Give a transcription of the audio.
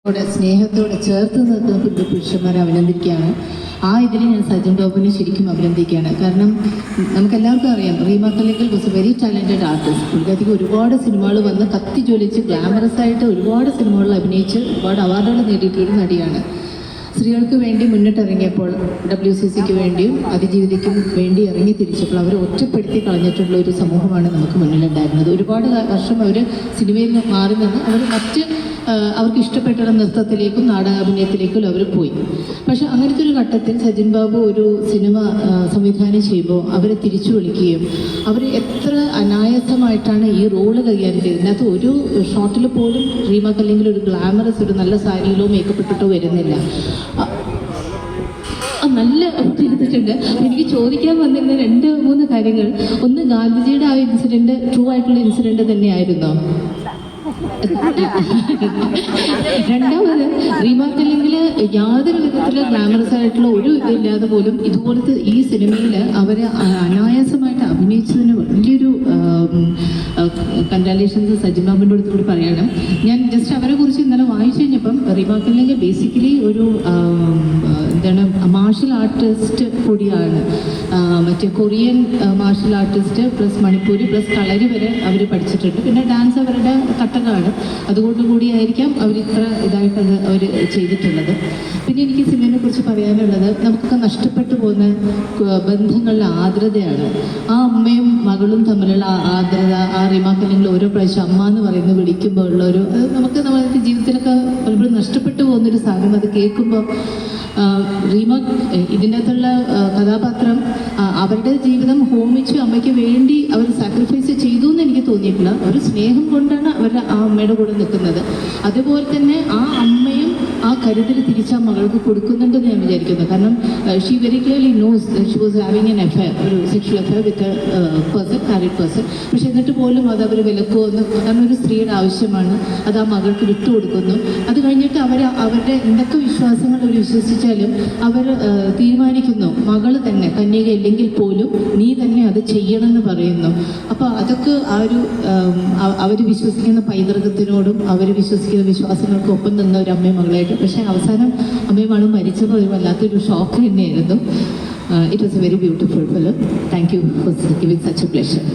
സ്നേഹത്തോടെ ചേർത്ത് നിർത്തുന്ന പുരുഷന്മാരെ അഭിനന്ദിക്കുകയാണ്. ഇതിൽ ഞാൻ സജിൻ ടോപ്പിനെ ശരിക്കും അഭിനന്ദിക്കുകയാണ്. കാരണം നമുക്കെല്ലാവർക്കും അറിയാം, Rima Kallingal was a very talented artist. പുള്ളിക്കാരിക്ക് ഒരുപാട് സിനിമകൾ വന്ന് കത്തി ജ്വലിച്ച് ഗ്ലാമറസ് ആയിട്ട് ഒരുപാട് സിനിമകളിൽ അഭിനയിച്ച് ഒരുപാട് അവാർഡുകൾ നേടിയിട്ടൊരു നടിയാണ്. സ്ത്രീകൾക്ക് വേണ്ടി മുന്നിട്ടിറങ്ങിയപ്പോൾ WCCക്ക് വേണ്ടിയും അതിജീവിതയ്ക്കും വേണ്ടി ഇറങ്ങി തിരിച്ചപ്പോൾ അവർ ഒറ്റപ്പെടുത്തി കളഞ്ഞിട്ടുള്ള ഒരു സമൂഹമാണ് നമുക്ക് മുന്നിലുണ്ടായിരുന്നത്. ഒരുപാട് വർഷം അവർ സിനിമയിൽ നിന്ന് മാറി നിന്ന് അവർ അവർക്ക് ഇഷ്ടപ്പെട്ടുള്ള നൃത്തത്തിലേക്കും നാടകാഭിനയത്തിലേക്കും അവർ പോയി. പക്ഷെ അങ്ങനത്തെ ഒരു ഘട്ടത്തിൽ സജിൻ ബാബു ഒരു സിനിമ സംവിധാനം ചെയ്യുമ്പോൾ അവരെ തിരിച്ചു വിളിക്കുകയും അവർ എത്ര അനായാസമായിട്ടാണ് ഈ റോള് കൈകാര്യം ചെയ്തത്. ഇതിനകത്ത് ഒരു ഷോട്ടിൽ പോലും റീമ കല്ലിങ്കൽ ഒരു ഗ്ലാമറസ് ഒരു നല്ല സാരിയിലോ മേക്കപ്പ് ഇട്ടിട്ടോ വരുന്നില്ല. നല്ല ചെയ്തിട്ടുണ്ട്. എനിക്ക് ചോദിക്കാൻ വന്നിരുന്ന 2-3 കാര്യങ്ങൾ. ഒന്ന്, ഗാന്ധിജിയുടെ ആ ഇൻസിഡൻറ്റ് ട്രൂ ആയിട്ടുള്ള ഇൻസിഡൻറ്റ് തന്നെയായിരുന്നോ? രണ്ടാമത്, റീമ കല്ലിങ്കൽ യാതൊരു വിധത്തിലുള്ള ഗ്ലാമറസ് ആയിട്ടുള്ള ഒരു ഇതില്ലാതെ പോലും ഇതുപോലത്തെ ഈ സിനിമയിൽ അവരെ അനായാസമായിട്ട് അഭിനയിച്ചതിന് വലിയൊരു കൺഗ്രാലേഷൻസ് സജിൻ ബാബുവിൻ്റെ അടുത്ത് കൂടി പറയണം. ഞാൻ ജസ്റ്റ് അവരെ കുറിച്ച് ഇന്നലെ വായിച്ചു കഴിഞ്ഞപ്പം റീമ കല്ലിങ്കൽ ബേസിക്കലി ഒരു എന്താണ് മാർഷൽ ആർട്ടിസ്റ്റ് കൂടിയാണ്. മറ്റേ Korean martial artist plus Manipuri plus kalari വരെ അവർ പഠിച്ചിട്ടുണ്ട്. പിന്നെ ഡാൻസ് അവരുടെ കട്ടകാണ്. അതുകൊണ്ടുകൂടിയായിരിക്കാം അവർ ഇത്ര ഇതായിട്ടത് അവർ ചെയ്തിട്ടുള്ളത്. പിന്നെ എനിക്ക് സിനിമയെ കുറിച്ച് പറയാനുള്ളത്, നമുക്കൊക്കെ നഷ്ടപ്പെട്ടു പോകുന്ന ബന്ധങ്ങളുടെ ആർദ്രതയാണ്. ആ അമ്മയും മകളും തമ്മിലുള്ള ആർദ്രത, ആ റീമ കല്ലിങ്കൽ ഓരോ പ്രാവശ്യം അമ്മ എന്ന് പറയുന്നത് വിളിക്കുമ്പോൾ ഉള്ളൊരു നമുക്ക് നമ്മുടെ ജീവിതത്തിലൊക്കെ പലപ്പോഴും നഷ്ടപ്പെട്ടു പോകുന്നൊരു സാധനം. അത് കേൾക്കുമ്പോൾ റീമ ഇതിൻ്റെ അകത്തുള്ള കഥാപാത്രം അവരുടെ ജീവിതം ഹോമിച്ച് അമ്മയ്ക്ക് വേണ്ടി അവർ സാക്രിഫൈസ് ചെയ്തു എന്ന് എനിക്ക് തോന്നിയിട്ടില്ല. ഒരു സ്നേഹം കൊണ്ടാണ് അവർ ആ അമ്മയുടെ കൂടെ നിൽക്കുന്നത്. അതുപോലെ തന്നെ ആ അമ്മയും ആ കരുതൽ തിരിച്ച് ആ മകൾക്ക് കൊടുക്കുന്നുണ്ടെന്ന് ഞാൻ വിചാരിക്കുന്നു. കാരണം she very clearly knows she was having an affair, ഒരു sexual affair with married person. പക്ഷെ എന്നിട്ട് പോലും അത് അവർ വിലക്കുമെന്ന്, കാരണം ഒരു സ്ത്രീയുടെ ആവശ്യമാണ്, അത് ആ മകൾക്ക് വിട്ടുകൊടുക്കുന്നു. അത് കഴിഞ്ഞിട്ട് അവരുടെ എന്തൊക്കെ വിശ്വാസങ്ങൾ അവർ വിശ്വസിച്ചാലും അവർ തീരുമാനിക്കുന്നു, മകൾ തന്നെ കന്യക ഇല്ലെങ്കിൽ പോലും നീ തന്നെ അത് ചെയ്യണമെന്ന് പറയുന്നു. അപ്പോൾ അതൊക്കെ ആ ഒരു അവർ വിശ്വസിക്കുന്ന പൈതൃകത്തിനോടും അവർ വിശ്വസിക്കുന്ന വിശ്വാസങ്ങൾക്കും ഒപ്പം നിന്ന ഒരു അമ്മയും മകളായിട്ട്. പക്ഷേ അവസാനം അമ്മയും മകളും മരിച്ചപ്പോൾ ഒരു വല്ലാത്തൊരു ഷോക്ക് തന്നെയായിരുന്നു. It was a very beautiful film. Thank you for giving such A pleasure.